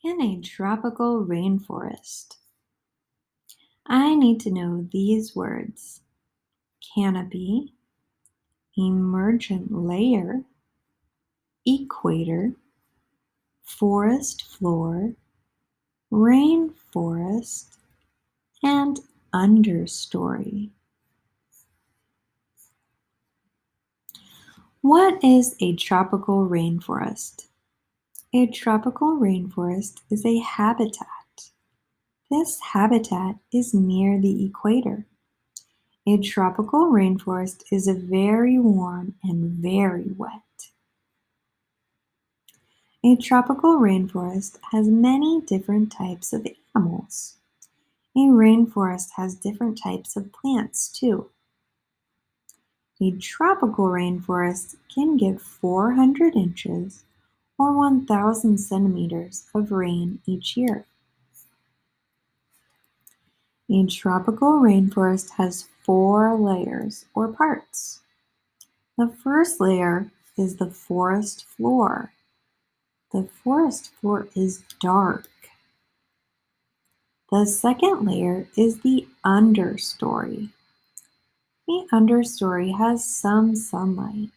In a tropical rainforest, I need to know these words: canopy, emergent layer, equator, forest floor, rainforest, and understory. What is a tropical rainforest? A tropical rainforest is a habitat. This habitat is near the equator. A tropical rainforest is very warm and very wet. A tropical rainforest has many different types of animals. A rainforest has different types of plants too. A tropical rainforest can get 400 inches or 1,000 centimeters of rain each year. A tropical rainforest has 4 layers or parts. The first layer is the forest floor. The forest floor is dark. The second layer is the understory. The understory has some sunlight.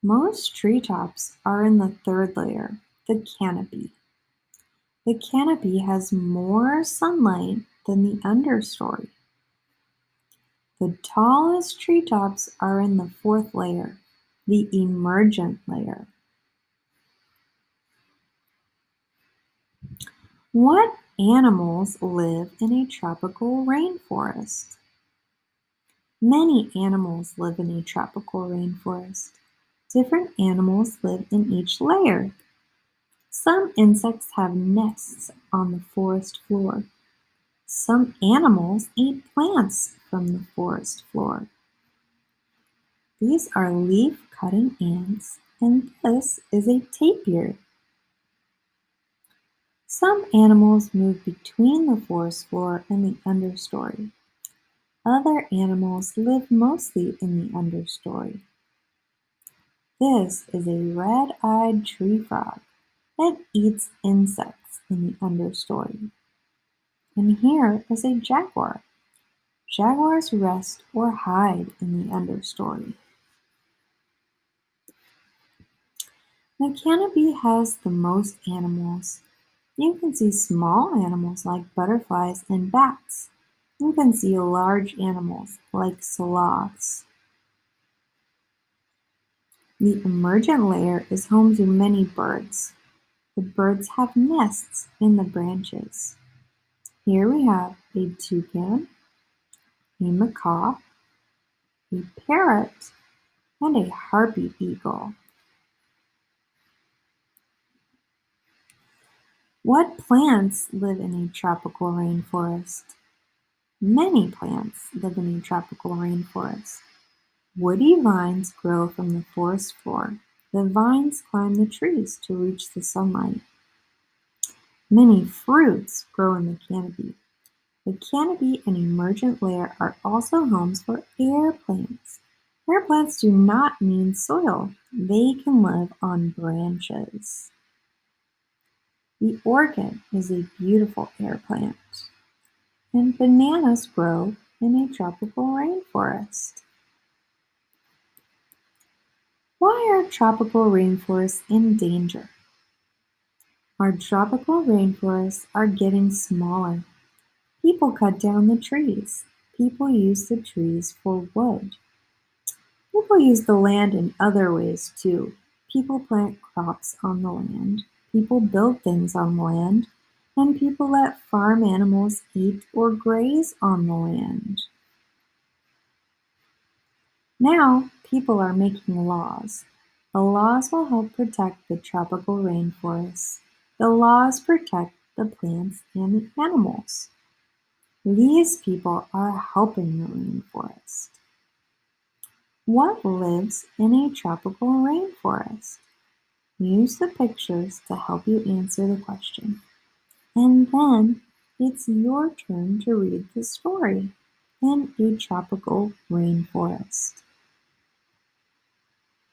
Most treetops are in the third layer, the canopy. The canopy has more sunlight than the understory. The tallest treetops are in the fourth layer, the emergent layer. What animals live in a tropical rainforest? Many animals live in a tropical rainforest. Different animals live in each layer. Some insects have nests on the forest floor. Some animals eat plants from the forest floor. These are leaf-cutting ants, and this is a tapir. Some animals move between the forest floor and the understory. Other animals live mostly in the understory. This is a red-eyed tree frog that eats insects in the understory. And here is a jaguar. Jaguars rest or hide in the understory. The canopy has the most animals. You can see small animals like butterflies and bats. You can see large animals like sloths. The emergent layer is home to many birds. The birds have nests in the branches. Here we have a toucan, a macaw, a parrot, and a harpy eagle. What plants live in a tropical rainforest? Many plants live in a tropical rainforest. Woody vines grow from the forest floor. The vines climb the trees to reach the sunlight. Many fruits grow in the canopy. The canopy and emergent layer are also homes for air plants. Air plants do not need soil. They can live on branches. The orchid is a beautiful air plant. And bananas grow in a tropical rainforest. Why are tropical rainforests in danger? Our tropical rainforests are getting smaller. People cut down the trees. People use the trees for wood. People use the land in other ways too. People plant crops on the land. People build things on the land. And people let farm animals eat or graze on the land. Now, people are making laws. The laws will help protect the tropical rainforests. The laws protect the plants and the animals. These people are helping the rainforest. What lives in a tropical rainforest? Use the pictures to help you answer the question. And then it's your turn to read the story in a tropical rainforest.